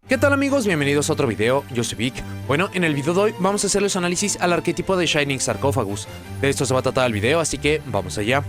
¿Qué tal amigos? Bienvenidos a otro video, yo soy Vic. Bueno, en el video de hoy vamos a hacerles análisis al arquetipo de Shining Sarcophagus. De esto se va a tratar el video, así que vamos allá.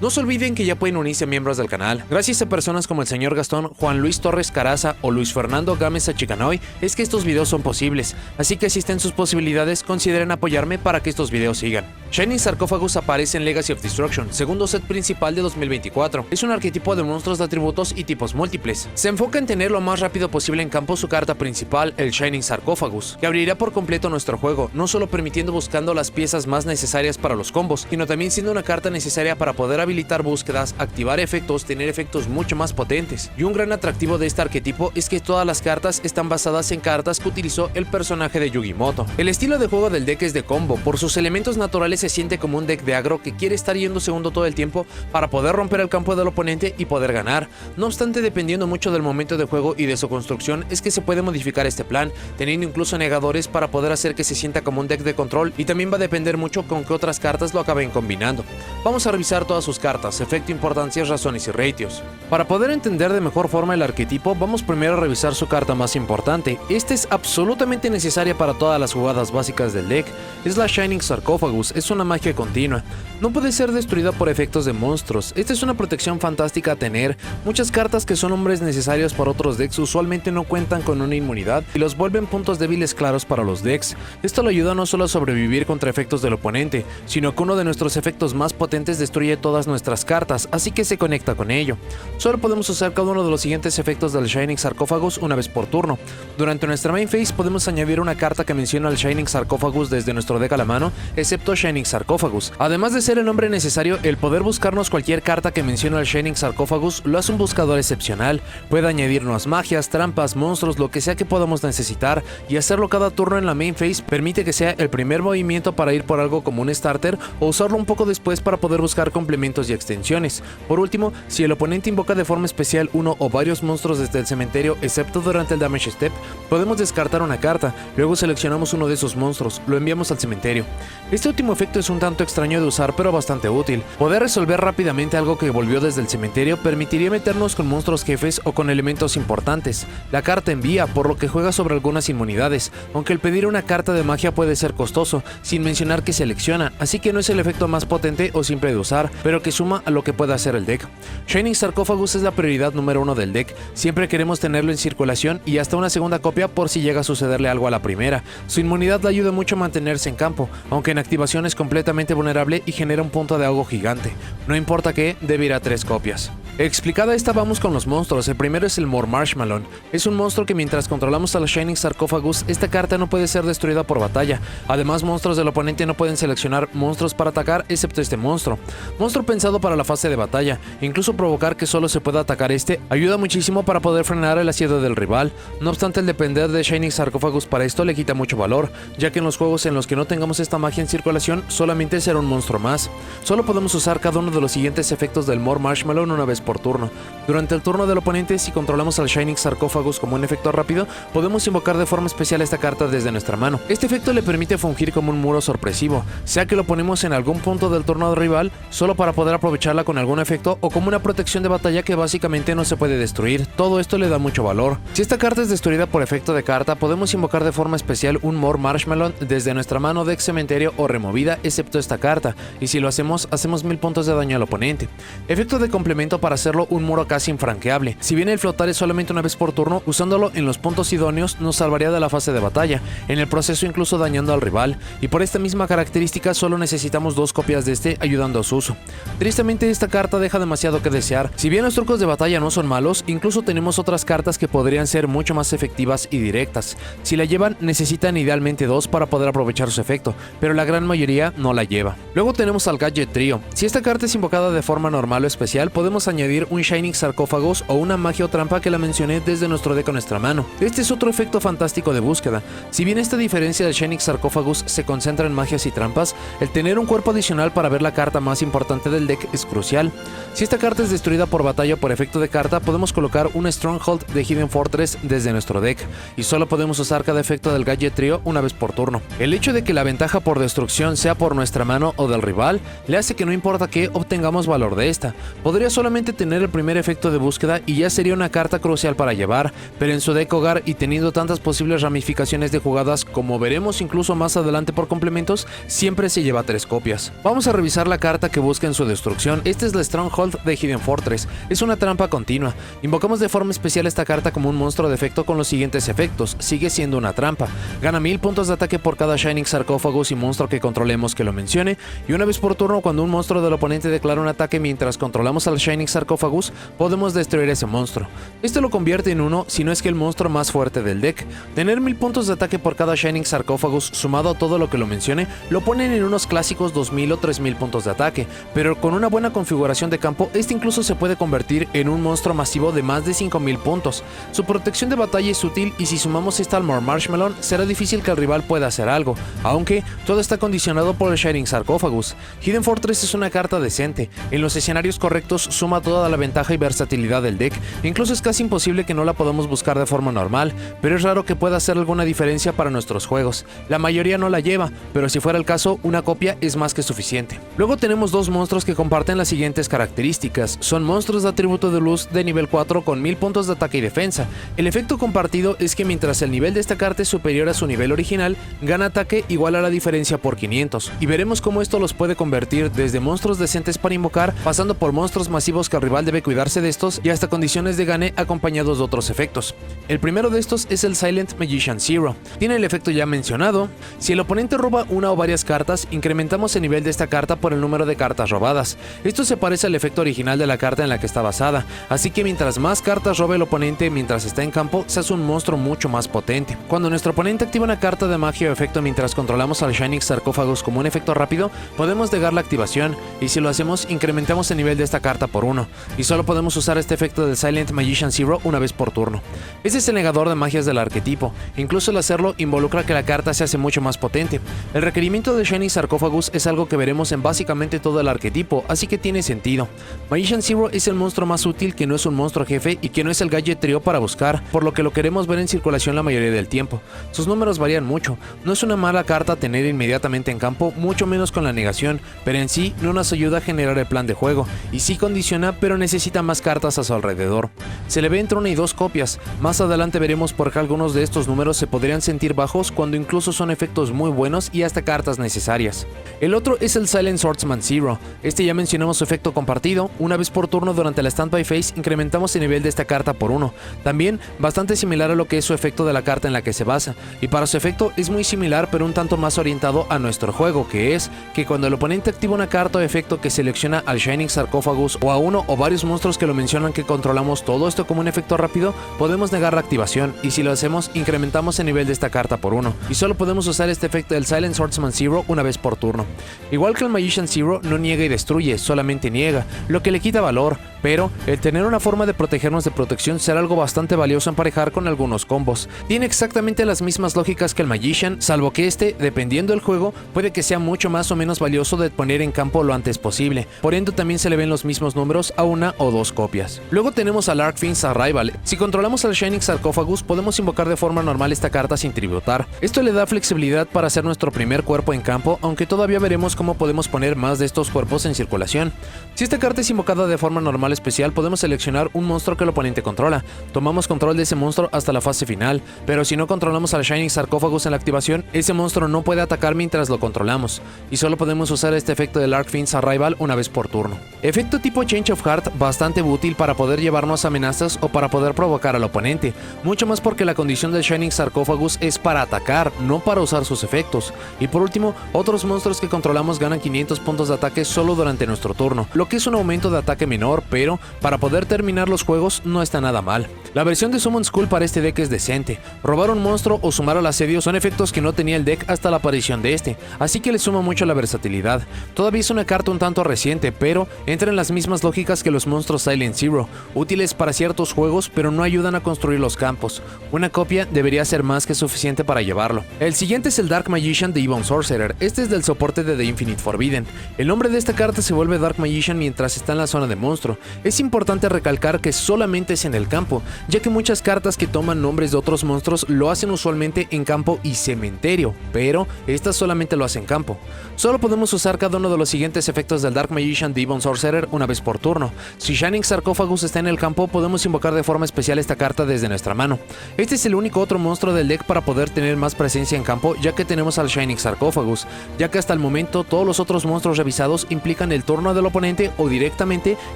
No se olviden que ya pueden unirse miembros del canal. Gracias a personas como el señor Gastón, Juan Luis Torres Caraza o Luis Fernando Gámez Achicanoy es que estos videos son posibles, así que si están sus posibilidades, consideren apoyarme para que estos videos sigan. Shining Sarcophagus aparece en Legacy of Destruction, segundo set principal de 2024. Es un arquetipo de monstruos de atributos y tipos múltiples. Se enfoca en tener lo más rápido posible en campo su carta principal, el Shining Sarcophagus, que abrirá por completo nuestro juego, no solo permitiendo buscando las piezas más necesarias para los combos, sino también siendo una carta necesaria para poder habilitar búsquedas, activar efectos, tener efectos mucho más potentes. Y un gran atractivo de este arquetipo es que todas las cartas están basadas en cartas que utilizó el personaje de Yugimoto. El estilo de juego del deck es de combo, por sus elementos naturales se siente como un deck de agro que quiere estar yendo segundo todo el tiempo para poder romper el campo del oponente y poder ganar. No obstante, dependiendo mucho del momento de juego y de su construcción, es que se puede modificar este plan, teniendo incluso negadores para poder hacer que se sienta como un deck de control, y también va a depender mucho con qué otras cartas lo acaben combinando. Vamos a revisar todas sus cartas, efecto, importancias, razones y ratios. Para poder entender de mejor forma el arquetipo, vamos primero a revisar su carta más importante. Esta es absolutamente necesaria para todas las jugadas básicas del deck. Es la Shining Sarcophagus, es una magia continua. No puede ser destruida por efectos de monstruos. Esta es una protección fantástica a tener. Muchas cartas que son hombres necesarios para otros decks usualmente no cuentan con una inmunidad y los vuelven puntos débiles claros para los decks. Esto le ayuda no solo a sobrevivir contra efectos del oponente, sino que uno de nuestros efectos más potentes destruye todas nuestras cartas, así que se conecta con ello. Solo podemos usar cada uno de los siguientes efectos del Shining Sarcophagus una vez por turno. Durante nuestra main phase podemos añadir una carta que menciona al Shining Sarcophagus desde nuestro deck a la mano, excepto Shining Sarcophagus. Además de ser el nombre necesario, el poder buscarnos cualquier carta que menciona al Shining Sarcophagus lo hace un buscador excepcional. Puede añadirnos magias, trampas, monstruos, lo que sea que podamos necesitar, y hacerlo cada turno en la main phase permite que sea el primer movimiento para ir por algo como un starter o usarlo un poco después para poder buscar complementos y extensiones. Por último, si el oponente invoca de forma especial uno o varios monstruos desde el cementerio, excepto durante el damage step, podemos descartar una carta, luego seleccionamos uno de esos monstruos, lo enviamos al cementerio. Este último efecto es un tanto extraño de usar, pero bastante útil. Poder resolver rápidamente algo que volvió desde el cementerio permitiría meternos con monstruos jefes o con elementos importantes. La carta envía, por lo que juega sobre algunas inmunidades, aunque el pedir una carta de magia puede ser costoso, sin mencionar que selecciona, así que no es el efecto más potente o simple de usar, pero que suma a lo que puede hacer el deck. Shining Sarcophagus es la prioridad número 1 del deck, siempre queremos tenerlo en circulación y hasta una segunda copia por si llega a sucederle algo a la primera. Su inmunidad le ayuda mucho a mantenerse en campo, aunque en activación es completamente vulnerable y genera un punto de ahogo gigante. No importa que, debe ir a 3 copias. Explicada esta, vamos con los monstruos. El primero es el More Marshmallow. Es un monstruo que mientras controlamos a la Shining Sarcophagus, esta carta no puede ser destruida por batalla. Además, monstruos del oponente no pueden seleccionar monstruos para atacar excepto este monstruo. Monstruo pensado para la fase de batalla. Incluso provocar que solo se pueda atacar este ayuda muchísimo para poder frenar el asedio del rival. No obstante, el depender de Shining Sarcophagus para esto le quita mucho valor, ya que en los juegos en los que no tengamos esta magia en circulación, solamente será un monstruo más. Solo podemos usar cada uno de los siguientes efectos del More Marshmallow una vez por turno. Durante el turno del oponente, si controlamos al Shining Sarcophagus como un efecto rápido, podemos invocar de forma especial esta carta desde nuestra mano. Este efecto le permite fungir como un muro sorpresivo, sea que lo ponemos en algún punto del turno del rival, solo para poder aprovecharla con algún efecto, o como una protección de batalla que básicamente no se puede destruir. Todo esto le da mucho valor. Si esta carta es destruida por efecto de carta, podemos invocar de forma especial un More Marshmallow desde nuestra mano, deck, cementerio o removida, excepto esta carta, y si lo hacemos 1000 puntos de daño al oponente. Efecto de complemento para hacerlo un muro casi infranqueable. Si bien el flotar es solamente una vez por turno, usándolo en los puntos idóneos nos salvaría de la fase de batalla, en el proceso incluso dañando al rival, y por esta misma característica solo necesitamos 2 copias de este ayudando a su uso. Tristemente, esta carta deja demasiado que desear. Si bien los trucos de batalla no son malos, incluso tenemos otras cartas que podrían ser mucho más efectivas y directas. Si la llevan, necesitan idealmente 2 para poder aprovechar su efecto, pero la gran mayoría no la lleva. Luego tenemos al Gadget Trio. Si esta carta es invocada de forma normal o especial, podemos añadir un Shining Sarcophagus o una magia o trampa que la mencioné desde nuestro deck a nuestra mano. Este es otro efecto fantástico de búsqueda. Si bien esta diferencia del Shining Sarcophagus se concentra en magias y trampas, el tener un cuerpo adicional para ver la carta más importante del del deck es crucial. Si esta carta es destruida por batalla o por efecto de carta, podemos colocar un Stronghold de Hidden Fortress desde nuestro deck, y solo podemos usar cada efecto del Gadget Trio una vez por turno. El hecho de que la ventaja por destrucción sea por nuestra mano o del rival, le hace que no importa que obtengamos valor de esta. Podría solamente tener el primer efecto de búsqueda y ya sería una carta crucial para llevar, pero en su deck hogar y teniendo tantas posibles ramificaciones de jugadas como veremos incluso más adelante por complementos, siempre se lleva 3 copias. Vamos a revisar la carta que busca en su destrucción. Esta es la Stronghold de Hidden Fortress, es una trampa continua. Invocamos de forma especial esta carta como un monstruo de efecto con los siguientes efectos. Sigue siendo una trampa, gana 1000 puntos de ataque por cada Shining Sarcófagos y monstruo que controlemos que lo mencione, y una vez por turno cuando un monstruo del oponente declara un ataque mientras controlamos al Shining Sarcófagos, podemos destruir ese monstruo. Esto lo convierte en uno, si no es que el monstruo más fuerte del deck. Tener 1000 puntos de ataque por cada Shining Sarcófagos sumado a todo lo que lo mencione, lo ponen en unos clásicos 2000 o 3000 puntos de ataque, pero con una buena configuración de campo, este incluso se puede convertir en un monstruo masivo de más de 5000 puntos. Su protección de batalla es útil y si sumamos esta al Marshmallow, será difícil que el rival pueda hacer algo, aunque todo está condicionado por el Shining Sarcófagos. Hidden Fortress es una carta decente, en los escenarios correctos suma toda la ventaja y versatilidad del deck, incluso es casi imposible que no la podamos buscar de forma normal, pero es raro que pueda hacer alguna diferencia para nuestros juegos. La mayoría no la lleva, pero si fuera el caso, una copia es más que suficiente. Luego tenemos dos monstruos que comparten las siguientes características. Son monstruos de atributo de luz de nivel 4 con 1000 puntos de ataque y defensa. El efecto compartido es que mientras el nivel de esta carta es superior a su nivel original, gana ataque igual a la diferencia por 500, y veremos cómo esto los puede convertir desde monstruos decentes para invocar, pasando por monstruos masivos que el rival debe cuidarse de estos, y hasta condiciones de gane acompañados de otros efectos. El primero de estos es el Silent Magician Zero. Tiene el efecto ya mencionado. Si el oponente roba una o varias cartas, incrementamos el nivel de esta carta por el número de cartas robadas. Esto se parece al efecto original de la carta en la que está basada, así que mientras más cartas robe el oponente mientras está en campo, se hace un monstruo mucho más potente. Cuando nuestro oponente activa una carta de magia o efecto mientras controlamos al Shining Sarcófagos como un efecto rápido, podemos negar la activación, y si lo hacemos, incrementamos el nivel de esta carta por 1, y solo podemos usar este efecto del Silent Magician Zero una vez por turno. Este es el negador de magias del arquetipo, incluso el hacerlo involucra que la carta se hace mucho más potente. El requerimiento de Shining Sarcófagos es algo que veremos en básicamente todo el arquetipo, así que tiene sentido. Magician Zero es el monstruo más útil que no es un monstruo jefe y que no es el Gadget Trio para buscar, por lo que lo queremos ver en circulación la mayoría del tiempo. Sus números varían mucho, no es una mala carta tener inmediatamente en campo, mucho menos con la negación, pero en sí no nos ayuda a generar el plan de juego, y sí condiciona, pero necesita más cartas a su alrededor. Se le ve entre 1 y 2 copias, más adelante veremos por qué algunos de estos números se podrían sentir bajos cuando incluso son efectos muy buenos y hasta cartas necesarias. El otro es el Silent Swordsman Zero. Este ya mencionamos su efecto compartido. Una vez por turno durante la Standby Phase incrementamos el nivel de esta carta por 1, también bastante similar a lo que es su efecto de la carta en la que se basa, y para su efecto es muy similar pero un tanto más orientado a nuestro juego, que es que cuando el oponente activa una carta o efecto que selecciona al Shining Sarcófagos o a uno o varios monstruos que lo mencionan que controlamos todo esto como un efecto rápido, podemos negar la activación, y si lo hacemos incrementamos el nivel de esta carta por 1, y solo podemos usar este efecto del Silent Swordsman Zero una vez por turno. Igual que el Magician Zero, no niega y destruye, solamente niega, lo que le quita valor, pero el tener una forma de protegernos de protección será algo bastante valioso emparejar con algunos combos. Tiene exactamente las mismas lógicas que el Magician, salvo que este, dependiendo del juego, puede que sea mucho más o menos valioso de poner en campo lo antes posible, por ende también se le ven los mismos números a 1 o 2 copias. Luego tenemos al Arkfiend's Arrival. Si controlamos al Shining Sarcófagos, podemos invocar de forma normal esta carta sin tributar. Esto le da flexibilidad para hacer nuestro primer cuerpo en campo, aunque todavía veremos cómo podemos poner más de estos cuerpos en circulación. Si esta carta es invocada de forma normal especial, podemos seleccionar un monstruo que el oponente controla. Tomamos control de ese monstruo hasta la fase final, pero si no controlamos al Shining Sarcófagos en la activación, ese monstruo no puede atacar mientras lo controlamos, y solo podemos usar este efecto del Arkfiend's Arrival una vez por turno. Efecto tipo Change of Heart, bastante útil para poder llevarnos amenazas o para poder provocar al oponente, mucho más porque la condición del Shining Sarcófagos es para atacar, no para usar sus efectos. Y por último, otros monstruos que controlamos ganan 500 puntos de ataque solo durante nuestro turno, lo que es un aumento de ataque menor, pero pero para poder terminar los juegos no está nada mal. La versión de Summon Skull para este deck es decente. Robar un monstruo o sumar al asedio son efectos que no tenía el deck hasta la aparición de este, así que le suma mucho la versatilidad. Todavía es una carta un tanto reciente, pero entra en las mismas lógicas que los monstruos Silent Zero, útiles para ciertos juegos pero no ayudan a construir los campos. Una copia debería ser más que suficiente para llevarlo. El siguiente es el Dark Magician de Ebon Sorcerer. Este es del soporte de The Infinite Forbidden. El nombre de esta carta se vuelve Dark Magician mientras está en la zona de monstruo. Es importante recalcar que solamente es en el campo, ya que muchas cartas que toman nombres de otros monstruos lo hacen usualmente en campo y cementerio, pero estas solamente lo hacen en campo. Solo podemos usar cada uno de los siguientes efectos del Dark Magician de Ebon Sorcerer una vez por turno. Si Shining Sarcophagus está en el campo, podemos invocar de forma especial esta carta desde nuestra mano. Este es el único otro monstruo del deck para poder tener más presencia en campo, ya que tenemos al Shining Sarcophagus, ya que hasta el momento todos los otros monstruos revisados implican el turno del oponente o directamente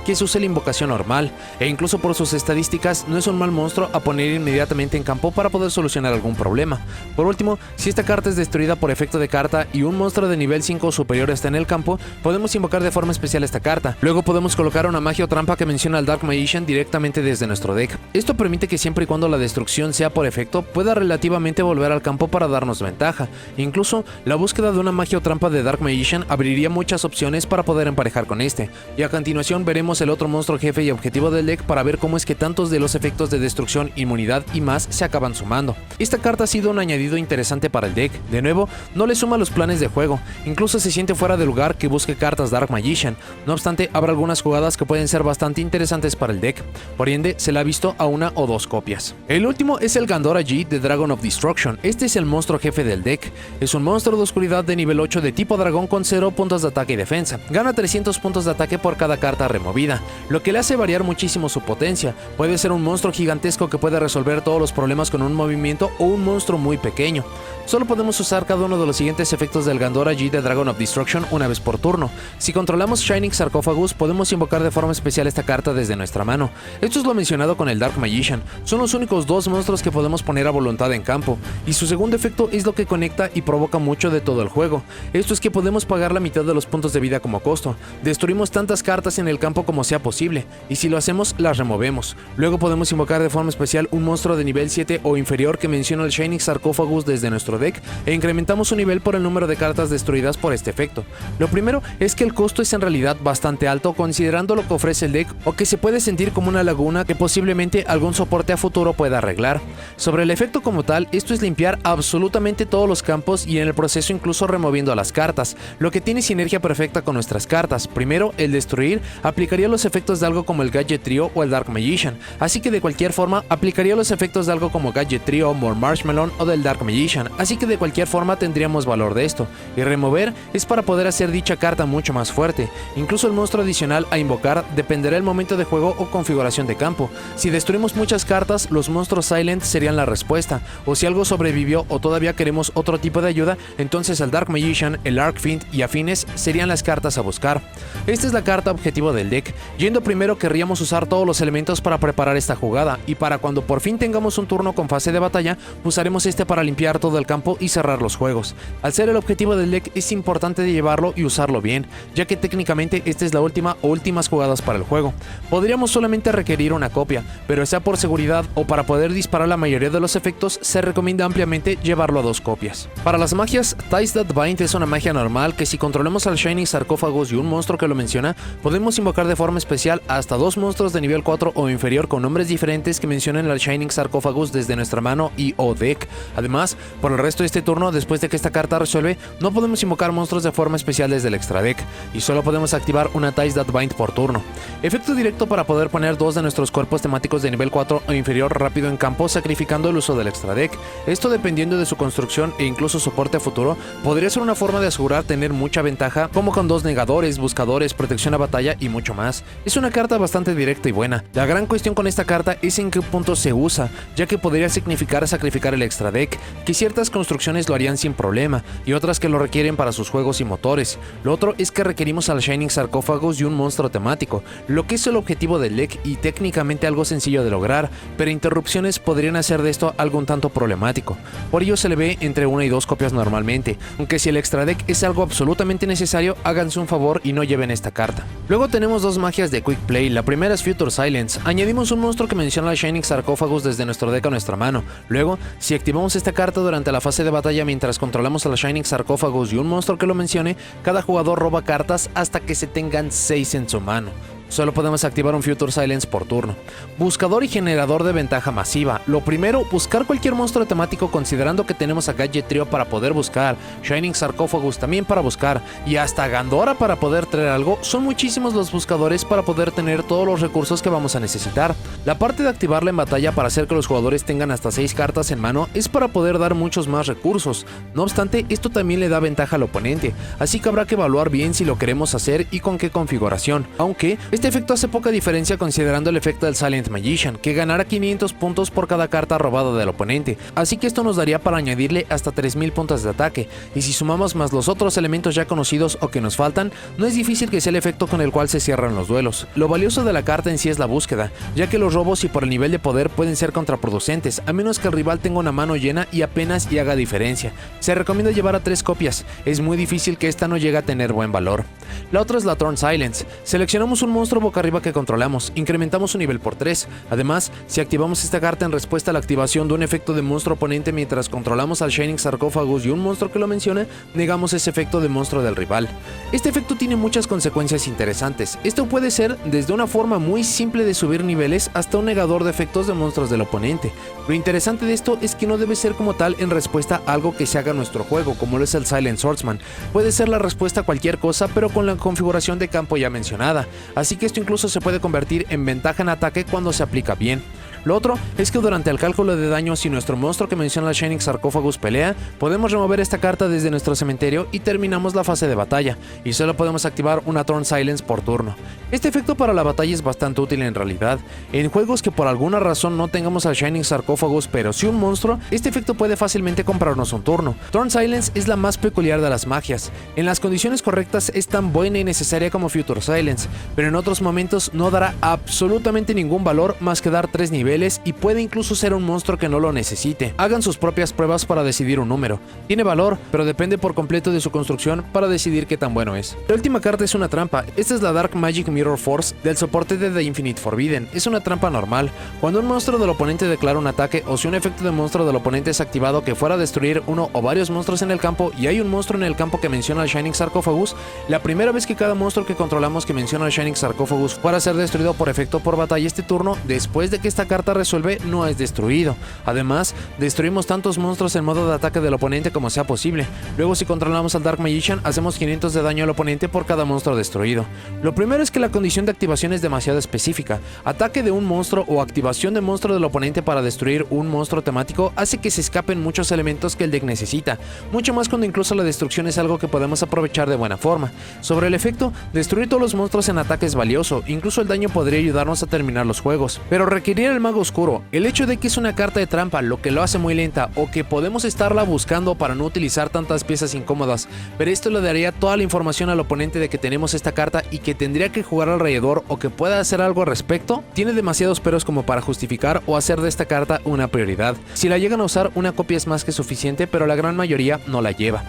que se use la invocación normal, e incluso por sus estadísticas no es un mal monstruo a poner inmediatamente en campo para poder solucionar algún problema. Por último, si esta carta es destruida por efecto de carta y un monstruo de nivel 5 o superior está en el campo, podemos invocar de forma especial esta carta. Luego podemos colocar una magia o trampa que menciona al Dark Magician directamente desde nuestro deck. Esto permite que siempre y cuando la destrucción sea por efecto, pueda relativamente volver al campo para darnos ventaja. Incluso, la búsqueda de una magia o trampa de Dark Magician abriría muchas opciones para poder emparejar con este. Y a continuación veremos el otro monstruo jefe y objetivo del deck para ver cómo es que tantos de los efectos de destrucción, inmunidad y más se acaban sumando. Esta carta ha sido un añadido interesante para el deck. De nuevo, no le suma los planes de juego, incluso se siente fuera de lugar que busque cartas Dark Magician. No obstante, habrá algunas jugadas que pueden ser bastante interesantes para el deck, por ende se la ha visto a una o dos copias. El último es el Gandora G de Dragon of Destruction. Este es el monstruo jefe del deck. Es un monstruo de oscuridad de nivel 8 de tipo dragón con 0 puntos de ataque y defensa. Gana 300 puntos de ataque por cada carta removida, lo que le hace variar muchísimo su potencia. Puede ser un monstruo gigantesco que puede resolver todos los problemas con un movimiento o un monstruo muy pequeño. Solo podemos usar cada uno de los siguientes efectos del Gandora G de Dragon of Destruction una vez por turno. Si controlamos Shining Sarcophagus, podemos invocar de forma especial esta carta desde nuestra mano. Esto es lo mencionado con el Dark Magician. Son los únicos dos monstruos que podemos poner a voluntad en campo, y su segundo efecto es lo que conecta y provoca mucho de todo el juego. Esto es que podemos pagar la mitad de los puntos de vida como costo. Destruimos tantas cartas en el campo como sea posible, y si lo hacemos, las removemos. Luego podemos invocar de forma especial un monstruo de nivel 7 o inferior que menciona el Shining Sarcophagus desde nuestro deck, e incrementamos su nivel por el número de cartas destruidas por este efecto. Lo primero es que el costo es en realidad bastante alto considerando lo que ofrece el deck, o que se puede sentir como una laguna que posiblemente algún soporte a futuro pueda arreglar. Sobre el efecto como tal, esto es limpiar absolutamente todos los campos y en el proceso incluso removiendo a las cartas, lo que tiene sinergia perfecta con nuestras cartas. Primero, el destruir aplicaría los efectos de algo como el Gadget Trio o el Dark Magician, así que de cualquier forma aplicaría los efectos de algo como Gadget Trio, More Marshmallow o del Dark Magician, así que de cualquier forma tendríamos valor de esto. Y remover es para poder hacer dicha carta mucho más fuerte. Incluso el monstruo adicional a invocar dependerá del momento de juego o configuración de campo. Si destruimos muchas cartas, los monstruos Silent serían la respuesta, o si algo sobrevivió o todavía queremos otro tipo de ayuda, entonces el Dark Magician, el Arc Fiend y afines serían las cartas a buscar. Esta es la carta objetivo del deck. Yendo primero, querríamos usar todos los elementos para preparar esta jugada, y para cuando por fin tengamos un turno con fase de batalla, usaremos este para limpiar todo el campo y cerrar los juegos. Al ser el objetivo del deck, es importante de llevarlo y usarlo bien, ya que técnicamente esta es la última o últimas jugadas para el juego. Podríamos solamente requerir una copia, pero sea por seguridad o para poder disparar la mayoría de los efectos, se recomienda ampliamente llevarlo a dos copias. Para las magias, Ties That Bind es una magia normal que si controlamos al Shining Sarcophagus y un monstruo que lo menciona, podemos invocar de forma especial hasta dos monstruos de nivel 4 o inferior con nombres diferentes que mencionen al Shining Sarcophagus desde nuestra mano y o deck. Además, por el resto de este turno, después de que esta carta resuelve, no podemos invocar monstruos de forma especial desde el extra deck, y solo podemos activar una Ties That Bind por turno. Efecto directo para poder poner dos de nuestros cuerpos temáticos de nivel 4 o inferior rápido en campo, sacrificando el uso del extra deck. Esto, dependiendo de su construcción e incluso soporte a futuro, podría ser una forma de asegurar tener mucha ventaja, como con dos negadores, buscadores, protección a batalla y mucho más. Es una carta bastante directa y buena. La gran cuestión con esta carta es en qué punto se usa, ya que podría significar sacrificar el extra deck, que ciertas construcciones lo harían sin problema, y otras que lo requieren para sus juegos y motores. Lo otro es que requerimos al Shining Sarcophagus y un monstruo temático, lo que es el objetivo del deck y técnicamente algo sencillo de lograr, pero interrupciones podrían hacer de esto algo un tanto problemático. Por ello se le ve entre una y dos copias normalmente, aunque si el extra deck es algo absolutamente necesario, háganse un favor y no lleven esta carta. Luego tenemos dos magias de de Quick Play. La primera es Future Silence. Añadimos un monstruo que menciona al Shining Sarcophagus desde nuestro deck a nuestra mano. Luego, si activamos esta carta durante la fase de batalla mientras controlamos al Shining Sarcophagus y un monstruo que lo mencione, cada jugador roba cartas hasta que se tengan 6 en su mano. Solo podemos activar un Future Silence por turno. Buscador y generador de ventaja masiva. Lo primero, buscar cualquier monstruo temático considerando que tenemos a Gadget Trio para poder buscar, Shining Sarcophagus también para buscar, y hasta Gandora para poder traer algo. Son muchísimos los buscadores para poder tener todos los recursos que vamos a necesitar. La parte de activarla en batalla para hacer que los jugadores tengan hasta 6 cartas en mano es para poder dar muchos más recursos. No obstante, esto también le da ventaja al oponente, así que habrá que evaluar bien si lo queremos hacer y con qué configuración, aunque este efecto hace poca diferencia considerando el efecto del Silent Magician, que ganará 500 puntos por cada carta robada del oponente, así que esto nos daría para añadirle hasta 3000 puntos de ataque, y si sumamos más los otros elementos ya conocidos o que nos faltan, no es difícil que sea el efecto con el cual se cierran los duelos. Lo valioso de la carta en sí es la búsqueda, ya que los robos y por el nivel de poder pueden ser contraproducentes, a menos que el rival tenga una mano llena y apenas haga diferencia. Se recomienda llevar a 3 copias, es muy difícil que esta no llegue a tener buen valor. La otra es la Thorn Silence. Seleccionamos un monstruo boca arriba que controlamos, incrementamos su nivel por 3. Además, si activamos esta carta en respuesta a la activación de un efecto de monstruo oponente mientras controlamos al Shining Sarcophagus y un monstruo que lo menciona, negamos ese efecto de monstruo del rival. Este efecto tiene muchas consecuencias interesantes. Esto puede ser desde una forma muy simple de subir niveles hasta un negador de efectos de monstruos del oponente. Lo interesante de esto es que no debe ser como tal en respuesta a algo que se haga en nuestro juego, como lo es el Silent Swordsman. Puede ser la respuesta a cualquier cosa, pero con la configuración de campo ya mencionada, así que esto incluso se puede convertir en ventaja en ataque cuando se aplica bien. Lo otro es que durante el cálculo de daño, si nuestro monstruo que menciona el Shining Sarcophagus pelea, podemos remover esta carta desde nuestro cementerio y terminamos la fase de batalla, y solo podemos activar una Thorn Silence por turno. Este efecto para la batalla es bastante útil en realidad. En juegos que por alguna razón no tengamos al Shining Sarcophagus pero sí un monstruo, este efecto puede fácilmente comprarnos un turno. Thorn Silence es la más peculiar de las magias. En las condiciones correctas es tan buena y necesaria como Future Silence, pero en otros momentos no dará absolutamente ningún valor más que dar 3 niveles y puede incluso ser un monstruo que no lo necesite. Hagan sus propias pruebas para decidir un número. Tiene valor, pero depende por completo de su construcción para decidir qué tan bueno es. La última carta es una trampa. Esta es la Dark Magic Mirror Force del soporte de The Infinite Forbidden. Es una trampa normal. Cuando un monstruo del oponente declara un ataque o si un efecto de monstruo del oponente es activado que fuera a destruir uno o varios monstruos en el campo y hay un monstruo en el campo que menciona al Shining Sarcophagus, la primera vez que cada monstruo que controlamos que menciona al Shining Sarcophagus fuera a ser destruido por efecto por batalla este turno, después de que esta carta resuelve, no es destruido. Además, destruimos tantos monstruos en modo de ataque del oponente como sea posible. Luego, si controlamos al Dark Magician, hacemos 500 de daño al oponente por cada monstruo destruido. Lo primero es que la condición de activación es demasiado específica. Ataque de un monstruo o activación de monstruo del oponente para destruir un monstruo temático hace que se escapen muchos elementos que el deck necesita, mucho más cuando incluso la destrucción es algo que podemos aprovechar de buena forma. Sobre el efecto, destruir todos los monstruos en ataque es valioso, incluso el daño podría ayudarnos a terminar los juegos, pero requerir el mago oscuro, el hecho de que es una carta de trampa lo que lo hace muy lenta o que podemos estarla buscando para no utilizar tantas piezas incómodas, pero esto le daría toda la información al oponente de que tenemos esta carta y que tendría que jugar alrededor o que pueda hacer algo al respecto, tiene demasiados peros como para justificar o hacer de esta carta una prioridad. Si la llegan a usar, una copia es más que suficiente, pero la gran mayoría no la lleva.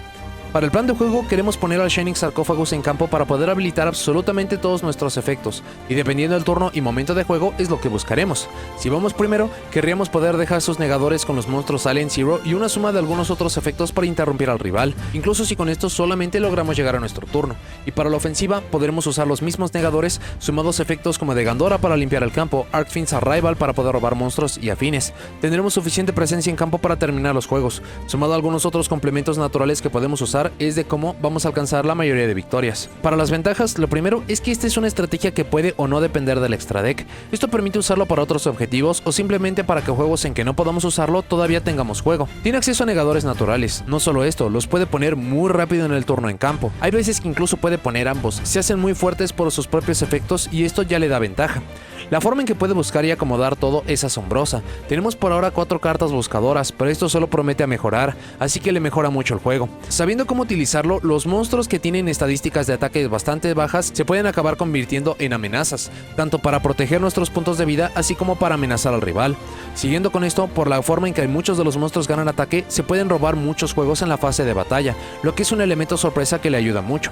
Para el plan de juego queremos poner al Shining Sarcophagus en campo para poder habilitar absolutamente todos nuestros efectos, y dependiendo del turno y momento de juego es lo que buscaremos. Si vamos primero, querríamos poder dejar sus negadores con los monstruos Silent Zero y una suma de algunos otros efectos para interrumpir al rival, incluso si con esto solamente logramos llegar a nuestro turno. Y para la ofensiva podremos usar los mismos negadores, sumados efectos como de Gandora para limpiar el campo, Archfiend's Arrival para poder robar monstruos y afines. Tendremos suficiente presencia en campo para terminar los juegos, sumado a algunos otros complementos naturales que podemos usar es de cómo vamos a alcanzar la mayoría de victorias. Para las ventajas, lo primero es que esta es una estrategia que puede o no depender del extra deck. Esto permite usarlo para otros objetivos o simplemente para que juegos en que no podamos usarlo todavía tengamos juego. Tiene acceso a negadores naturales, no solo esto, los puede poner muy rápido en el turno en campo. Hay veces que incluso puede poner ambos, se hacen muy fuertes por sus propios efectos y esto ya le da ventaja. La forma en que puede buscar y acomodar todo es asombrosa. Tenemos por ahora 4 cartas buscadoras, pero esto solo promete a mejorar, así que le mejora mucho el juego. Sabiendo cómo utilizarlo, los monstruos que tienen estadísticas de ataque bastante bajas se pueden acabar convirtiendo en amenazas, tanto para proteger nuestros puntos de vida, así como para amenazar al rival. Siguiendo con esto, por la forma en que muchos de los monstruos ganan ataque, se pueden robar muchos juegos en la fase de batalla, lo que es un elemento sorpresa que le ayuda mucho.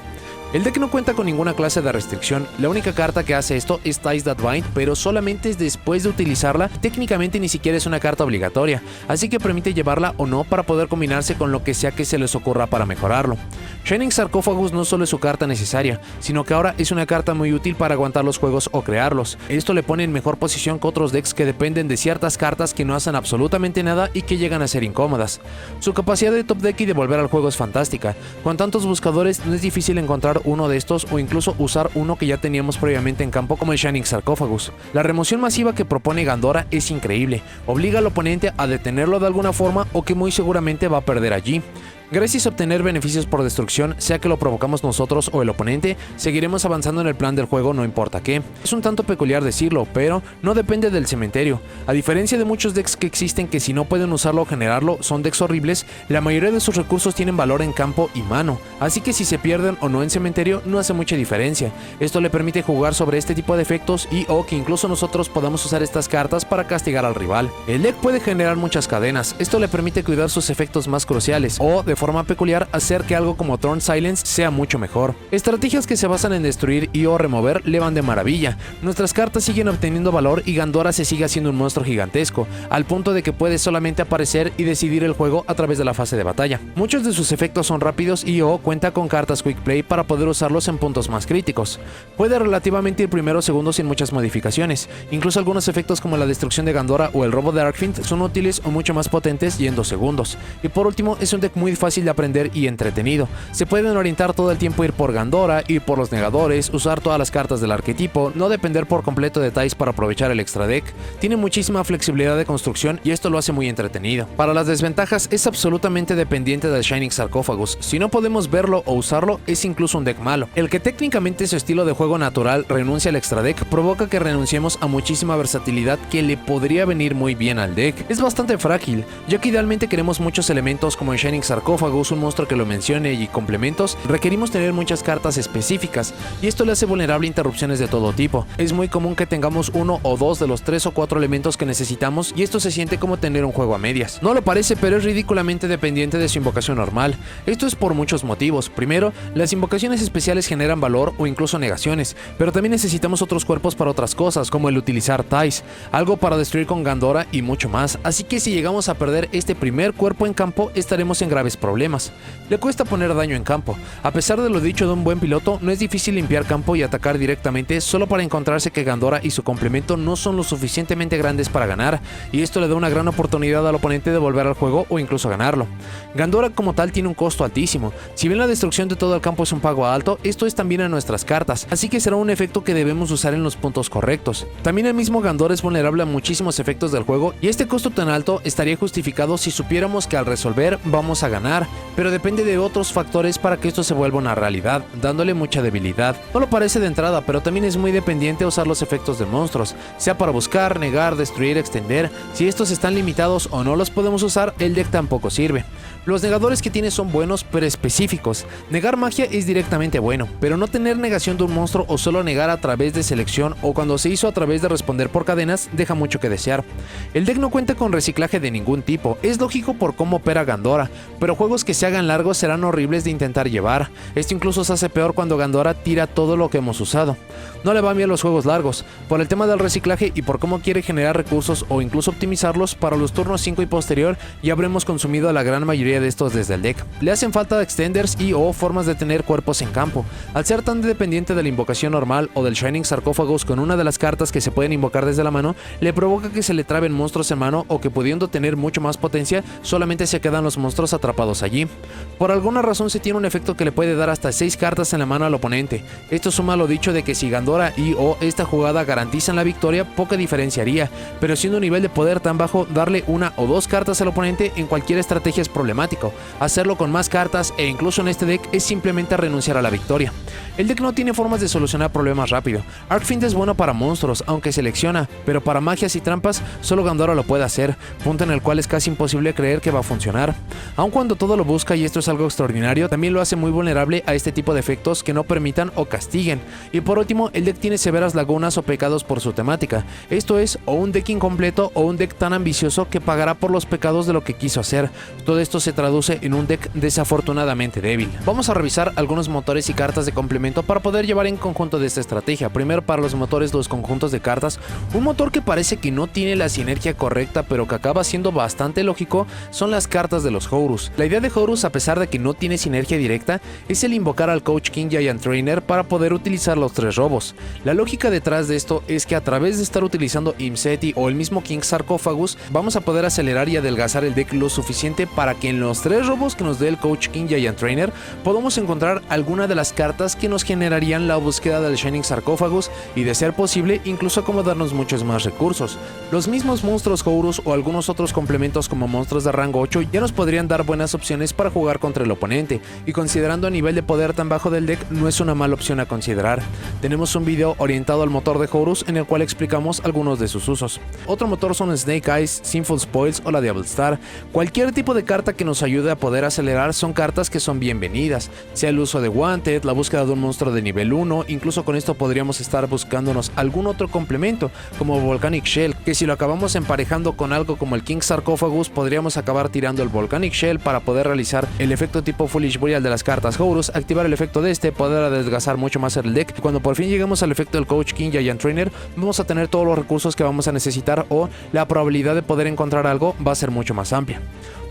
El deck no cuenta con ninguna clase de restricción, la única carta que hace esto es Ties That Bind, pero solamente es después de utilizarla, técnicamente ni siquiera es una carta obligatoria, así que permite llevarla o no para poder combinarse con lo que sea que se les ocurra para mejorarlo. Shining Sarcophagus no solo es su carta necesaria, sino que ahora es una carta muy útil para aguantar los juegos o crearlos. Esto le pone en mejor posición que otros decks que dependen de ciertas cartas que no hacen absolutamente nada y que llegan a ser incómodas. Su capacidad de top deck y de volver al juego es fantástica. Con tantos buscadores no es difícil encontrar uno de estos o incluso usar uno que ya teníamos previamente en campo como el Shining Sarcophagus. La remoción masiva que propone Gandora es increíble, obliga al oponente a detenerlo de alguna forma o que muy seguramente va a perder allí. Gracias a obtener beneficios por destrucción, sea que lo provocamos nosotros o el oponente, seguiremos avanzando en el plan del juego no importa qué. Es un tanto peculiar decirlo, pero no depende del cementerio. A diferencia de muchos decks que existen que si no pueden usarlo o generarlo son decks horribles, la mayoría de sus recursos tienen valor en campo y mano, así que si se pierden o no en cementerio no hace mucha diferencia. Esto le permite jugar sobre este tipo de efectos y o que incluso nosotros podamos usar estas cartas para castigar al rival. El deck puede generar muchas cadenas, esto le permite cuidar sus efectos más cruciales o de forma peculiar hacer que algo como Thorn Silence sea mucho mejor. Estrategias que se basan en destruir y o remover le van de maravilla. Nuestras cartas siguen obteniendo valor y Gandora se sigue haciendo un monstruo gigantesco, al punto de que puede solamente aparecer y decidir el juego a través de la fase de batalla. Muchos de sus efectos son rápidos y o cuenta con cartas Quick Play para poder usarlos en puntos más críticos. Puede relativamente ir primero o segundo sin muchas modificaciones. Incluso algunos efectos como la destrucción de Gandora o el robo de Arcfiend son útiles o mucho más potentes y en 2 segundos. Y por último, es un deck muy fácil de aprender y entretenido. Se pueden orientar todo el tiempo, ir por Gandora, ir por los negadores, usar todas las cartas del arquetipo, no depender por completo de Ties para aprovechar el extra deck. Tiene muchísima flexibilidad de construcción y esto lo hace muy entretenido. Para las desventajas es absolutamente dependiente del Shining Sarcophagus. Si no podemos verlo o usarlo es incluso un deck malo. El que técnicamente su estilo de juego natural renuncia al extra deck provoca que renunciemos a muchísima versatilidad que le podría venir muy bien al deck. Es bastante frágil, ya que idealmente queremos muchos elementos como el Shining Sarcophagus, un monstruo que lo mencione y complementos, requerimos tener muchas cartas específicas y esto le hace vulnerable a interrupciones de todo tipo. Es muy común que tengamos uno o dos de los 3 o 4 elementos que necesitamos y esto se siente como tener un juego a medias. No lo parece, pero es ridículamente dependiente de su invocación normal. Esto es por muchos motivos. Primero, las invocaciones especiales generan valor o incluso negaciones, pero también necesitamos otros cuerpos para otras cosas, como el utilizar Ties, algo para destruir con Gandora y mucho más, así que si llegamos a perder este primer cuerpo en campo estaremos en graves problemas. Le cuesta poner daño en campo. A pesar de lo dicho de un buen piloto, no es difícil limpiar campo y atacar directamente solo para encontrarse que Gandora y su complemento no son lo suficientemente grandes para ganar, y esto le da una gran oportunidad al oponente de volver al juego o incluso ganarlo. Gandora como tal tiene un costo altísimo. Si bien la destrucción de todo el campo es un pago alto, esto es también a nuestras cartas, así que será un efecto que debemos usar en los puntos correctos. También el mismo Gandora es vulnerable a muchísimos efectos del juego y este costo tan alto estaría justificado si supiéramos que al resolver vamos a ganar, pero depende de otros factores para que esto se vuelva una realidad, dándole mucha debilidad. No lo parece de entrada, pero también es muy dependiente a usar los efectos de monstruos, sea para buscar, negar, destruir, extender. Si estos están limitados o no los podemos usar, el deck tampoco sirve. Los negadores que tiene son buenos pero específicos. Negar magia es directamente bueno, pero no tener negación de un monstruo o solo negar a través de selección o cuando se hizo a través de responder por cadenas deja mucho que desear. El deck no cuenta con reciclaje de ningún tipo, es lógico por cómo opera Gandora, pero juegos que se hagan largos serán horribles de intentar llevar. Esto incluso se hace peor cuando Gandora tira todo lo que hemos usado. No le van bien los juegos largos, por el tema del reciclaje y por cómo quiere generar recursos o incluso optimizarlos para los turnos 5 y posterior, ya habremos consumido a la gran mayoría de estos desde el deck. Le hacen falta extenders y o formas de tener cuerpos en campo. Al ser tan dependiente de la invocación normal o del Shining Sarcophagus con una de las cartas que se pueden invocar desde la mano, le provoca que se le traben monstruos en mano o que pudiendo tener mucho más potencia, solamente se quedan los monstruos atrapados allí. Por alguna razón se tiene un efecto que le puede dar hasta 6 cartas en la mano al oponente. Esto suma lo dicho de que si Gandora y o esta jugada garantizan la victoria, poca diferencia haría, pero siendo un nivel de poder tan bajo, darle 1 o 2 cartas al oponente en cualquier estrategia es problemático. Hacerlo con más cartas e incluso en este deck es simplemente renunciar a la victoria. El deck no tiene formas de solucionar problemas rápido. Arcfiend es bueno para monstruos, aunque selecciona, pero para magias y trampas solo Gandora lo puede hacer, punto en el cual es casi imposible creer que va a funcionar. Aun cuando todo lo busca y esto es algo extraordinario, también lo hace muy vulnerable a este tipo de efectos que no permitan o castiguen. Y por último, el deck tiene severas lagunas o pecados por su temática. Esto es o un deck incompleto o un deck tan ambicioso que pagará por los pecados de lo que quiso hacer. Todo esto se traduce en un deck desafortunadamente débil. Vamos a revisar algunos motores y cartas de complemento para poder llevar en conjunto de esta estrategia. Primero, para los motores, los conjuntos de cartas. Un motor que parece que no tiene la sinergia correcta, pero que acaba siendo bastante lógico, son las cartas de los Horus. La idea de Horus, a pesar de que no tiene sinergia directa, es el invocar al Coach King Giant Trainer para poder utilizar los 3 robos. La lógica detrás de esto es que a través de estar utilizando Imseti o el mismo King Sarcophagus, vamos a poder acelerar y adelgazar el deck lo suficiente para que en los 3 robos que nos dé el Coach King Giant Trainer podamos encontrar alguna de las cartas que nos generarían la búsqueda del Shining Sarcophagus y, de ser posible, incluso acomodarnos muchos más recursos. Los mismos monstruos Horus o algunos otros complementos como monstruos de rango 8 ya nos podrían dar buenas opciones para jugar contra el oponente, y considerando el nivel de poder tan bajo del deck, no es una mala opción a considerar. Tenemos un video orientado al motor de Horus en el cual explicamos algunos de sus usos. Otro motor son Snake Eyes, Sinful Spoils o la Diablo Star. Cualquier tipo de carta que nos ayude a poder acelerar son cartas que son bienvenidas, sea el uso de Wanted, la búsqueda de un monstruo de nivel 1, incluso con esto podríamos estar buscándonos algún otro complemento como Volcanic Shell, que si lo acabamos emparejando con algo como el King Sarcophagus podríamos acabar tirando el Volcanic Shell para poder realizar el efecto tipo Foolish Burial de las cartas Horus, activar el efecto de este, poder adelgazar mucho más el deck, y cuando por fin lleguemos al efecto del Coach King Giant Trainer vamos a tener todos los recursos que vamos a necesitar, o la probabilidad de poder encontrar algo va a ser mucho más amplia.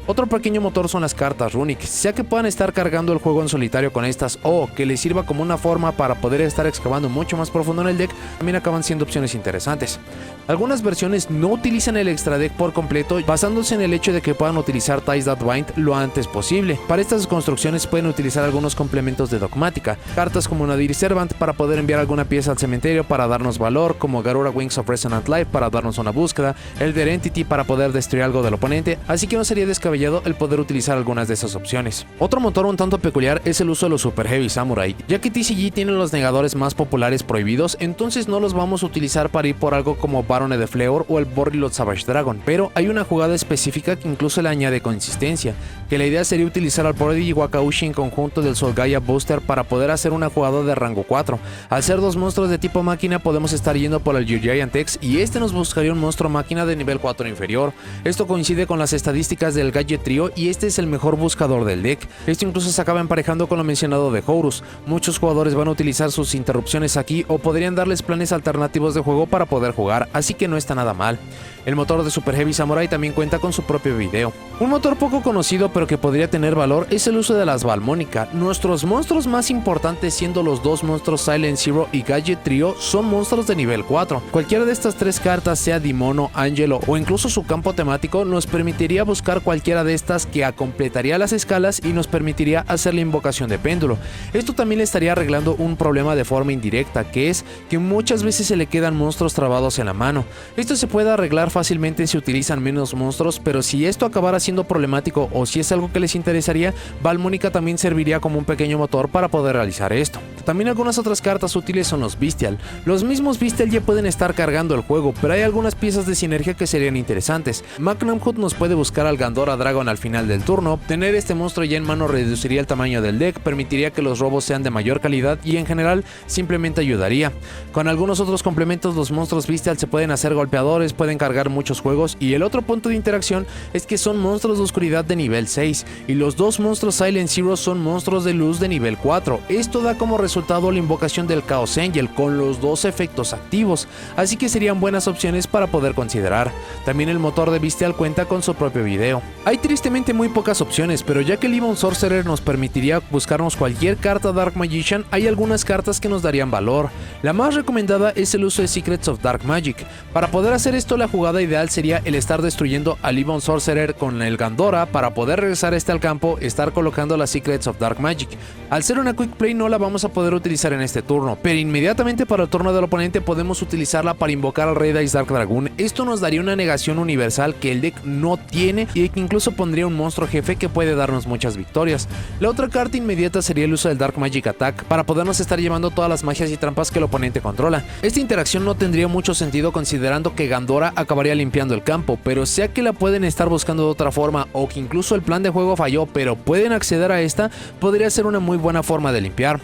Otro pequeño motor son las cartas Runic, sea que puedan estar cargando el juego en solitario con estas o que les sirva como una forma para poder estar excavando mucho más profundo en el deck, también acaban siendo opciones interesantes. Algunas versiones no utilizan el extra deck por completo, basándose en el hecho de que puedan utilizar Ties That Bind lo antes posible. Para estas construcciones pueden utilizar algunos complementos de dogmática, cartas como Nadir Servant para poder enviar alguna pieza al cementerio para darnos valor, como Garura Wings of Resonant Life para darnos una búsqueda, Elder Entity para poder destruir algo del oponente, así que no sería descabellado el poder utilizar algunas de esas opciones. Otro motor un tanto peculiar es el uso de los Super Heavy Samurai, ya que TCG tiene los negadores más populares prohibidos, entonces no los vamos a utilizar para ir por algo como Barone de Fleor o el Borreload Savage Dragon, pero hay una jugada específica que incluso le añade consistencia, que la idea sería utilizar al Prodigy Wakaushi en conjunto del Soul Gaia Booster para poder hacer una jugada de rango 4. Al ser 2 monstruos de tipo máquina podemos estar yendo por el Giant X y este nos buscaría un monstruo máquina de nivel 4 inferior. Esto coincide con las estadísticas del Gadget Trio y este es el mejor buscador del deck. Esto incluso se acaba emparejando con lo mencionado de Horus. Muchos jugadores van a utilizar sus interrupciones aquí o podrían darles planes alternativos de juego para poder jugar, así que no está nada mal. El motor de Super Heavy Samurai también cuenta con su propio video. Un motor poco conocido pero que podría tener valor es el uso de las Valmónica. Nuestros monstruos más importantes, siendo los 2 monstruos Silent Zero y Gadget Trio, son monstruos de nivel 4. Cualquiera de estas 3 cartas, sea Dimono, Angelo o incluso su campo temático, nos permitiría buscar cualquiera de estas que completaría las escalas y nos permitiría hacer la invocación de péndulo. Esto también le estaría arreglando un problema de forma indirecta, que es que muchas veces se le quedan monstruos trabados en la mano. Esto se puede arreglar fácilmente si utilizan menos monstruos, pero si esto acabara siendo problemático o si es algo que les interesaría, Valmónica también serviría como un pequeño motor para poder realizar esto. También algunas otras cartas útiles son los Bestial. Los mismos Bestial ya pueden estar cargando el juego, pero hay algunas piezas de sinergia que serían interesantes. Magnum Hood nos puede buscar al Gandora Dragon al final del turno. Tener este monstruo ya en mano reduciría el tamaño del deck, permitiría que los robos sean de mayor calidad y en general simplemente ayudaría. Con algunos otros complementos, los monstruos Bestial se pueden hacer golpeadores, pueden cargar muchos juegos, y el otro punto de interacción es que son monstruos de oscuridad de nivel 6 y los 2 monstruos Silent Zero son monstruos de luz de nivel 4. Esto da como resultado la invocación del Chaos Angel con los 2 efectos activos, así que serían buenas opciones para poder considerar. También el motor de Bestial cuenta con su propio video. Hay tristemente muy pocas opciones, pero ya que el Ebon Sorcerer nos permitiría buscarnos cualquier carta Dark Magician, hay algunas cartas que nos darían valor. La más recomendada es el uso de Secrets of Dark Magic. Para poder hacer esto, la jugada ideal sería el estar destruyendo al Ebon Sorcerer con el Gandora para poder regresar al campo, estar colocando las Secrets of Dark Magic. Al ser una Quick Play no la vamos a poder utilizar en este turno, pero inmediatamente para el turno del oponente podemos utilizarla para invocar al Red Eyes Dark Dragoon. Esto nos daría una negación universal que el deck no tiene y que incluso pondría un monstruo jefe que puede darnos muchas victorias. La otra carta inmediata sería el uso del Dark Magic Attack para podernos estar llevando todas las magias y trampas que el oponente controla. Esta interacción no tendría mucho sentido considerando que Gandora acabaría limpiando el campo, pero sea que la pueden estar buscando de otra forma o que incluso el plan de juego falló pero pueden acceder a esta, podría ser una muy buena forma de limpiar.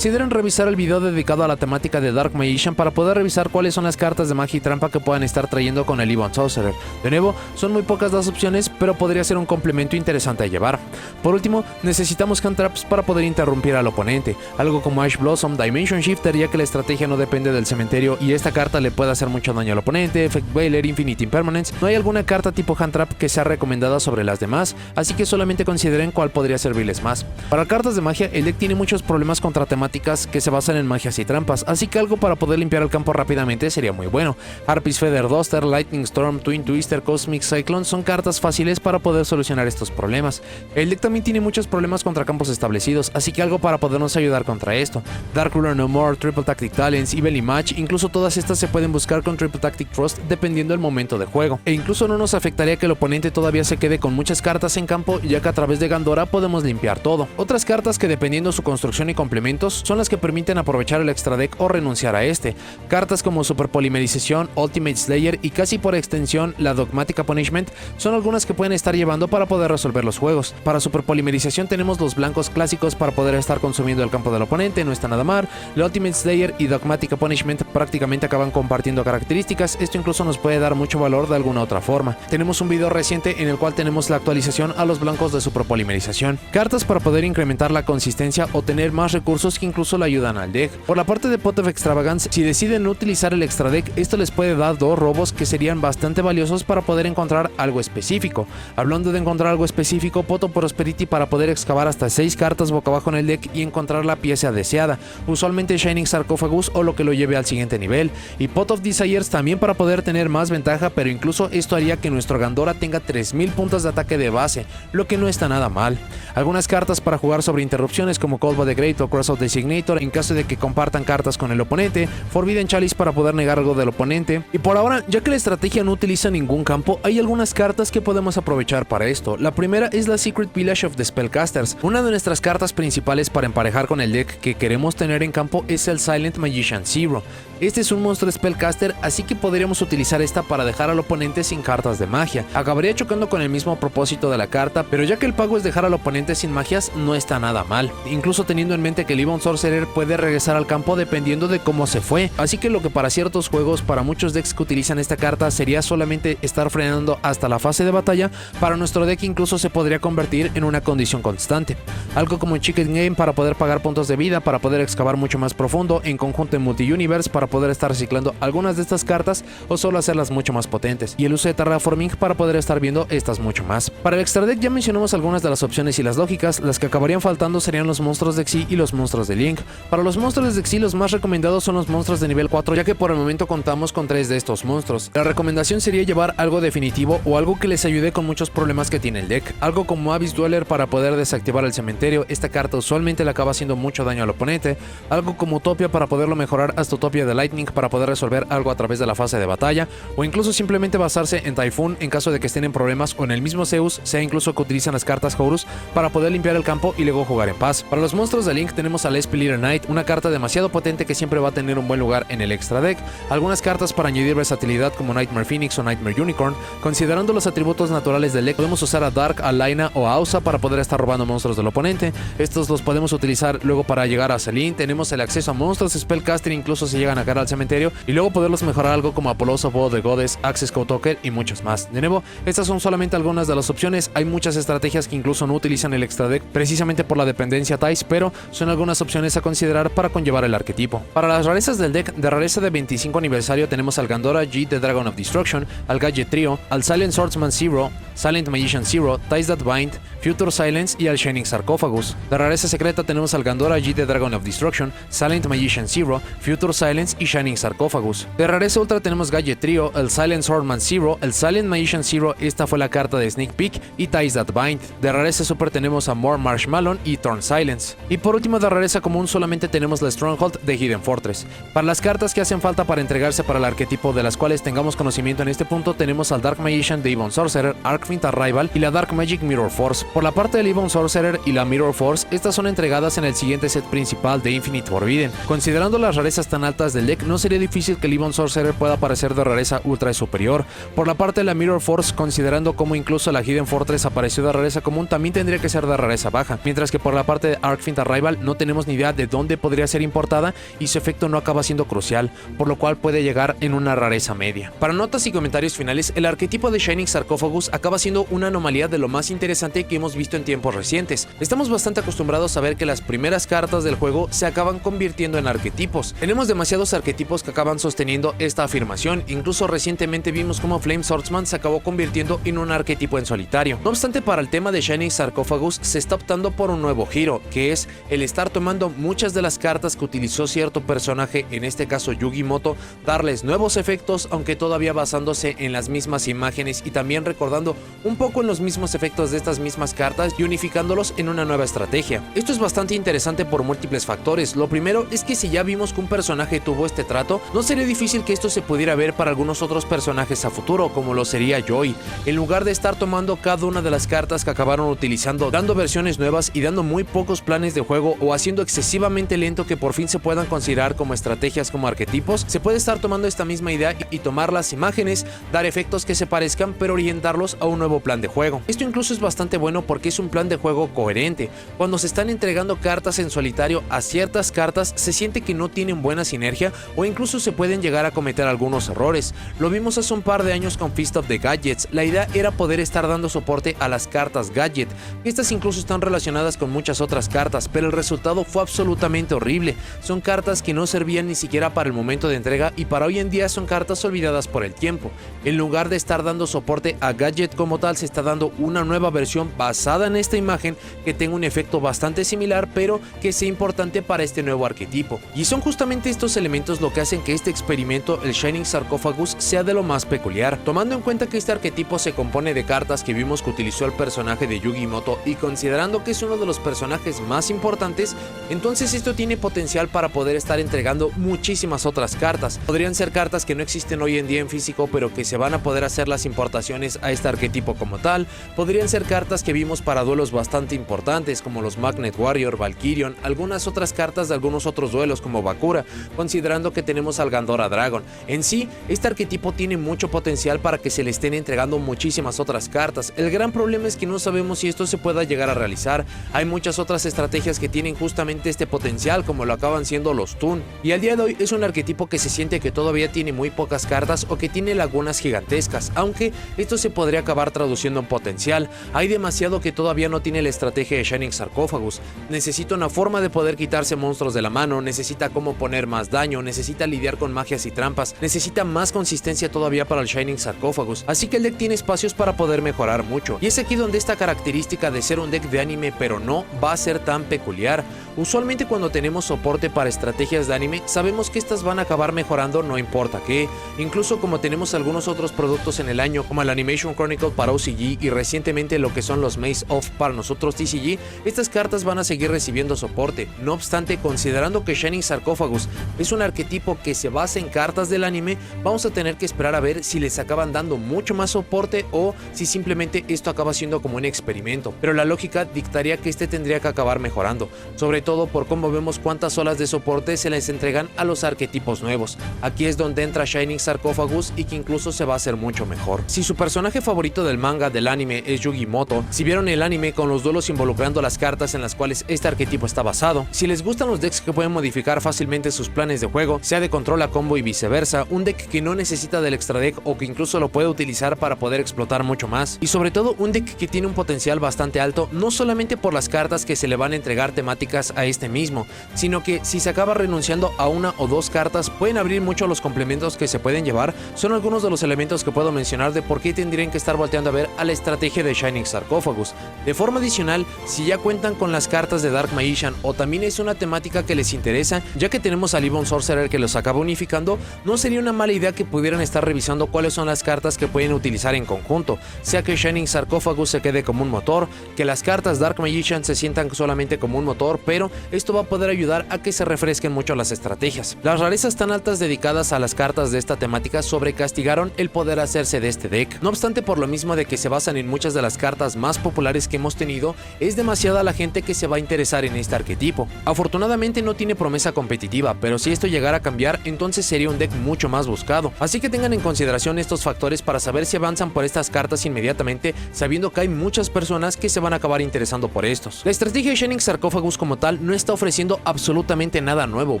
Consideren revisar el video dedicado a la temática de Dark Magician para poder revisar cuáles son las cartas de magia y trampa que puedan estar trayendo con el Ebon Sorcerer. De nuevo, son muy pocas las opciones, pero podría ser un complemento interesante a llevar. Por último, necesitamos hand traps para poder interrumpir al oponente, algo como Ash Blossom, Dimension Shifter, ya que la estrategia no depende del cementerio y esta carta le puede hacer mucho daño al oponente, Effect Veiler, Infinite Impermanence. No hay alguna carta tipo hand trap que sea recomendada sobre las demás, así que solamente consideren cuál podría servirles más. Para cartas de magia, el deck tiene muchos problemas contra temáticas que se basan en magias y trampas, así que algo para poder limpiar el campo rápidamente sería muy bueno. Harpy's Feather Duster, Lightning Storm, Twin Twister, Cosmic Cyclone son cartas fáciles para poder solucionar estos problemas. El deck también tiene muchos problemas contra campos establecidos, así que algo para podernos ayudar contra esto. Dark Ruler No More, Triple Tactic Talents, Evil Match, incluso todas estas se pueden buscar con Triple Tactic Trust dependiendo del momento de juego. E incluso no nos afectaría que el oponente todavía se quede con muchas cartas en campo, ya que a través de Gandora podemos limpiar todo. Otras cartas que dependiendo su construcción y complementos son las que permiten aprovechar el extra deck o renunciar a este. Cartas como Super Polimerización, Ultimate Slayer y casi por extensión la Dogmatica Punishment son algunas que pueden estar llevando para poder resolver los juegos. Para Super Polimerización tenemos los blancos clásicos para poder estar consumiendo el campo del oponente, no está nada mal. La Ultimate Slayer y Dogmatica Punishment prácticamente acaban compartiendo características, esto incluso nos puede dar mucho valor de alguna otra forma. Tenemos un video reciente en el cual tenemos la actualización a los blancos de Super Polimerización. Cartas para poder incrementar la consistencia o tener más recursos que incluso le ayudan al deck. Por la parte de Pot of Extravagance, si deciden no utilizar el extra deck, esto les puede dar dos robos que serían bastante valiosos para poder encontrar algo específico. Hablando de encontrar algo específico, Pot of Prosperity para poder excavar hasta 6 cartas boca abajo en el deck y encontrar la pieza deseada, usualmente Shining Sarcophagus o lo que lo lleve al siguiente nivel, y Pot of Desires también para poder tener más ventaja, pero incluso esto haría que nuestro Gandora tenga 3000 puntos de ataque de base, lo que no está nada mal. Algunas cartas para jugar sobre interrupciones como Cold by the Great o Cross of Designator en caso de que compartan cartas con el oponente, Forbidden Chalice para poder negar algo del oponente, y por ahora, ya que la estrategia no utiliza ningún campo, hay algunas cartas que podemos aprovechar para esto. La primera es la Secret Village of the Spellcasters. Una de nuestras cartas principales para emparejar con el deck que queremos tener en campo es el Silent Magician Zero. Este es un monstruo Spellcaster, así que podríamos utilizar esta para dejar al oponente sin cartas de magia. Acabaría chocando con el mismo propósito de la carta, pero ya que el pago es dejar al oponente sin magias, no está nada mal. Incluso teniendo en mente que el Ebon Sorcerer puede regresar al campo dependiendo de cómo se fue, así que lo que para ciertos juegos, para muchos decks que utilizan esta carta, sería solamente estar frenando hasta la fase de batalla, para nuestro deck incluso se podría convertir en una condición constante. Algo como Chicken Game para poder pagar puntos de vida, para poder excavar mucho más profundo, en conjunto en Multi-Universe para poder estar reciclando algunas de estas cartas o solo hacerlas mucho más potentes, y el uso de Terraforming para poder estar viendo estas mucho más. Para el extra deck ya mencionamos algunas de las opciones y las lógicas, las que acabarían faltando serían los monstruos de Xyz y los monstruos de Link. Para los monstruos de Xyz los más recomendados son los monstruos de nivel 4, ya que por el momento contamos con 3 de estos monstruos. La recomendación sería llevar algo definitivo o algo que les ayude con muchos problemas que tiene el deck, algo como Abyss Dweller para poder desactivar el cementerio, esta carta usualmente le acaba haciendo mucho daño al oponente, algo como Utopia para poderlo mejorar hasta Utopia de Lightning para poder resolver algo a través de la fase de batalla, o incluso simplemente basarse en Typhoon en caso de que estén en problemas, o en el mismo Zeus, sea incluso que utilizan las cartas Horus para poder limpiar el campo y luego jugar en paz. Para los monstruos de Link tenemos a Spellier Knight, una carta demasiado potente que siempre va a tener un buen lugar en el extra deck, algunas cartas para añadir versatilidad como Nightmare Phoenix o Nightmare Unicorn. Considerando los atributos naturales del deck, podemos usar a Dark, a Laina o a Ausa para poder estar robando monstruos del oponente. Estos los podemos utilizar luego para llegar a Selene. Tenemos el acceso a monstruos Spellcaster incluso si llegan a caer al cementerio, y luego poderlos mejorar algo como Apollo's of the Goddess, Access Code Talker y muchos más. De nuevo, estas son solamente algunas de las opciones, hay muchas estrategias que incluso no utilizan el extra deck precisamente por la dependencia TICE, pero son algunas opciones a considerar para conllevar el arquetipo. Para las rarezas del deck, de rareza de 25 aniversario tenemos al Gandora G The Dragon of Destruction, al Gadget Trio, al Silent Swordsman Zero, Silent Magician Zero, Ties That Bind, Future Silence y al Shining Sarcophagus. De rareza secreta tenemos al Gandora G The Dragon of Destruction, Silent Magician Zero, Future Silence y Shining Sarcophagus. De rareza ultra tenemos Gadget Trio, el Silent Swordsman Zero, el Silent Magician Zero, esta fue la carta de Sneak Peek, y Ties That Bind. De rareza super tenemos a More Marshmallow y Thorn Silence. Y por último, de rareza común solamente tenemos la Stronghold de Hidden Fortress. Para las cartas que hacen falta para entregarse para el arquetipo de las cuales tengamos conocimiento en este punto, tenemos al Dark Magician de Ebon Sorcerer, Arcfiend Arrival y la Dark Magic Mirror Force. Por la parte del Ebon Sorcerer y la Mirror Force, estas son entregadas en el siguiente set principal de Infinite Forbidden. Considerando las rarezas tan altas del deck, no sería difícil que el Ebon Sorcerer pueda aparecer de rareza ultra superior. Por la parte de la Mirror Force, considerando como incluso la Hidden Fortress apareció de rareza común, también tendría que ser de rareza baja, mientras que por la parte de Arcfiend Arrival no tenemos ni idea de dónde podría ser importada y su efecto no acaba siendo crucial, por lo cual puede llegar en una rareza media. Para notas y comentarios finales, el arquetipo de Shining Sarcophagus acaba siendo una anomalía de lo más interesante que hemos visto en tiempos recientes. Estamos bastante acostumbrados a ver que las primeras cartas del juego se acaban convirtiendo en arquetipos. Tenemos demasiados arquetipos que acaban sosteniendo esta afirmación, incluso recientemente vimos como Flame Swordsman se acabó convirtiendo en un arquetipo en solitario. No obstante, para el tema de Shining Sarcophagus se está optando por un nuevo giro, que es el estar tomando muchas de las cartas que utilizó cierto personaje, en este caso Yugimoto, darles nuevos efectos, aunque todavía basándose en las mismas imágenes y también recordando un poco en los mismos efectos de estas mismas cartas y unificándolos en una nueva estrategia. Esto es bastante interesante por múltiples factores. Lo primero es que si ya vimos que un personaje tuvo este trato, no sería difícil que esto se pudiera ver para algunos otros personajes a futuro, como lo sería Joy. En lugar de estar tomando cada una de las cartas que acabaron utilizando, dando versiones nuevas y dando muy pocos planes de juego o haciendo excesivamente lento que por fin se puedan considerar como estrategias como arquetipos, se puede estar tomando esta misma idea y tomar las imágenes, dar efectos que se parezcan pero orientarlos a un nuevo plan de juego. Esto incluso es bastante bueno porque es un plan de juego coherente. Cuando se están entregando cartas en solitario a ciertas cartas se siente que no tienen buena sinergia o incluso se pueden llegar a cometer algunos errores. Lo vimos hace un par de años con Feast of the Gadgets. La idea era poder estar dando soporte a las cartas Gadget. Estas incluso están relacionadas con muchas otras cartas, pero el resultado fue absolutamente horrible. Son cartas que no servían ni siquiera para el momento de entrega y para hoy en día son cartas olvidadas por el tiempo. En lugar de estar dando soporte a Gadget como tal, se está dando una nueva versión basada en esta imagen que tenga un efecto bastante similar, pero que sea importante para este nuevo arquetipo. Y son justamente estos elementos lo que hacen que este experimento, el Shining Sarcophagus, sea de lo más peculiar. Tomando en cuenta que este arquetipo se compone de cartas que vimos que utilizó el personaje de Yugimoto y considerando que es uno de los personajes más importantes, entonces esto tiene potencial para poder estar entregando muchísimas otras cartas. Podrían ser cartas que no existen hoy en día en físico, pero que se van a poder hacer las importaciones a este arquetipo como tal. Podrían ser cartas que vimos para duelos bastante importantes como los Magnet Warrior, Valkyrion, algunas otras cartas de algunos otros duelos como Bakura, considerando que tenemos al Gandora Dragon. En sí, este arquetipo tiene mucho potencial para que se le estén entregando muchísimas otras cartas. El gran problema es que no sabemos si esto se pueda llegar a realizar. Hay muchas otras estrategias que tienen justamente este potencial, como lo acaban siendo los Toon, y al día de hoy es un arquetipo que se siente que todavía tiene muy pocas cartas o que tiene lagunas gigantescas, aunque esto se podría acabar traduciendo en potencial. Hay demasiado que todavía no tiene la estrategia de Shining Sarcophagus. Necesita una forma de poder quitarse monstruos de la mano, necesita cómo poner más daño, necesita lidiar con magias y trampas, necesita más consistencia todavía para el Shining Sarcophagus, así que el deck tiene espacios para poder mejorar mucho. Y es aquí donde esta característica de ser un deck de anime pero no va a ser tan peculiar. Usualmente cuando tenemos soporte para estrategias de anime, sabemos que estas van a acabar mejorando no importa qué. Incluso como tenemos algunos otros productos en el año como el Animation Chronicle para OCG y recientemente lo que son los Maze Off para nosotros TCG, estas cartas van a seguir recibiendo soporte. No obstante, considerando que Shining Sarcophagus es un arquetipo que se basa en cartas del anime, vamos a tener que esperar a ver si les acaban dando mucho más soporte o si simplemente esto acaba siendo como un experimento. Pero la lógica dictaría que este tendría que acabar mejorando, sobre todo por cómo vemos cuántas olas de soporte se les entregan a los arquetipos nuevos. Aquí es donde entra Shining Sarcophagus y que incluso se va a hacer mucho mejor. Si su personaje favorito del manga del anime es Yugimoto, si vieron el anime con los duelos involucrando las cartas en las cuales este arquetipo está basado, si les gustan los decks que pueden modificar fácilmente sus planes de juego, sea de control a combo y viceversa, un deck que no necesita del extra deck o que incluso lo puede utilizar para poder explotar mucho más, y sobre todo un deck que tiene un potencial bastante alto, no solamente por las cartas que se le van a entregar temáticas a este mismo, sino que si se acaba renunciando a una o dos cartas pueden abrir mucho los complementos que se pueden llevar. Son algunos de los elementos que puedo mencionar de por qué tendrían que estar volteando a ver a la estrategia de Shining Sarcophagus. De forma adicional, si ya cuentan con las cartas de Dark Magician o también es una temática que les interesa, ya que tenemos a Livon Sorcerer que los acaba unificando, no sería una mala idea que pudieran estar revisando cuáles son las cartas que pueden utilizar en conjunto, sea que Shining Sarcophagus se quede como un motor, que las cartas Dark Magician se sientan solamente como un motor, pero esto va a poder ayudar a que se refresquen mucho las estrategias. Las rarezas tan altas dedicadas a las cartas de esta temática sobrecastigaron el poder hacerse de este deck. No obstante, por lo mismo de que se basan en muchas de las cartas más populares que hemos tenido, es demasiada la gente que se va a interesar en este arquetipo. Afortunadamente no tiene promesa competitiva, pero si esto llegara a cambiar, entonces sería un deck mucho más buscado. Así que tengan en consideración estos factores para saber si avanzan por estas cartas inmediatamente, sabiendo que hay muchas personas que se van a acabar interesando por estos. La estrategia de Shining Sarcophagus como tal no está ofreciendo absolutamente nada nuevo.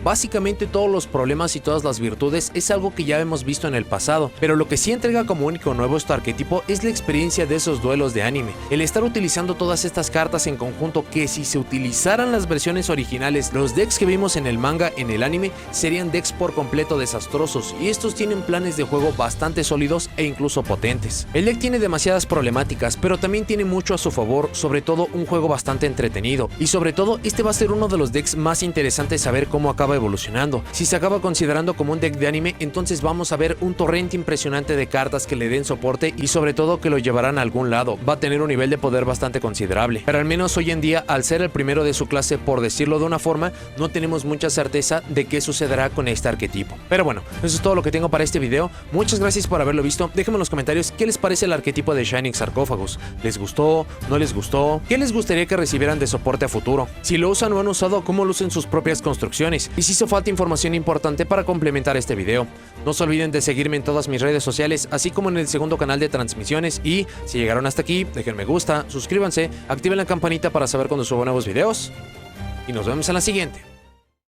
Básicamente todos los problemas y todas las virtudes es algo que ya hemos visto en el pasado, pero lo que sí entrega como único nuevo este arquetipo es la experiencia de esos duelos de anime. El estar utilizando todas estas cartas en conjunto, que si se utilizaran las versiones originales, los decks que vimos en el manga, en el anime, serían decks por completo desastrosos, y estos tienen planes de juego bastante sólidos e incluso potentes. El deck tiene demasiadas problemáticas, pero también tiene mucho a su favor, sobre todo un juego bastante entretenido, y sobre todo este va a ser uno de los decks más interesantes a ver cómo acaba evolucionando. Si se acaba considerando como un deck de anime, entonces vamos a ver un torrente impresionante de cartas que le den soporte y sobre todo que lo llevarán a algún lado. Va a tener un nivel de poder bastante considerable, pero al menos hoy en día, al ser el primero de su clase, por decirlo de una forma, no tenemos mucha certeza de qué sucederá con este arquetipo. Pero bueno, eso es todo lo que tengo para este video. Muchas gracias por haberlo visto. Déjenme en los comentarios qué les parece el arquetipo de Shining Sarcófagos. ¿Les gustó? ¿No les gustó? ¿Qué les gustaría que recibieran de soporte a futuro? Si lo usan o han usado, ¿cómo lucen sus propias construcciones? Y si hizo falta información importante para complementar este video. No se olviden de seguirme en todas mis redes sociales, así como en el segundo canal de transmisiones, y si llegaron hasta aquí, dejen me gusta, suscríbanse, activen la campanita para saber cuando subo nuevos videos, y nos vemos en la siguiente.